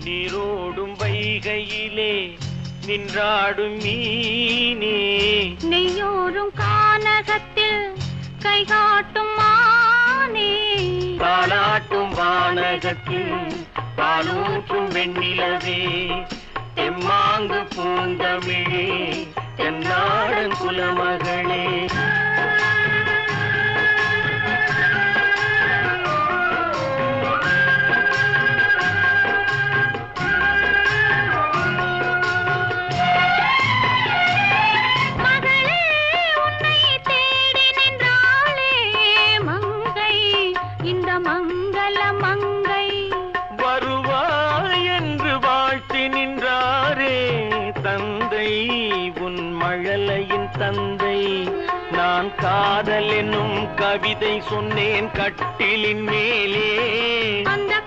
நீரோடும் வைகையிலே நின்றாடும் மீனே, நெய்யோரும் கானகத்தில் கைகாட்டும் மானே, தாலாட்டும் வானகத்தில் பாலூற்றும் வெண்ணிலவே, எம்மாங்கு பூந்தமிழே என்னாடன் குலமகளே. தந்தை நான் காதல் என்னும் கவிதை சொன்னேன் கட்டிலின் மேலே, அந்த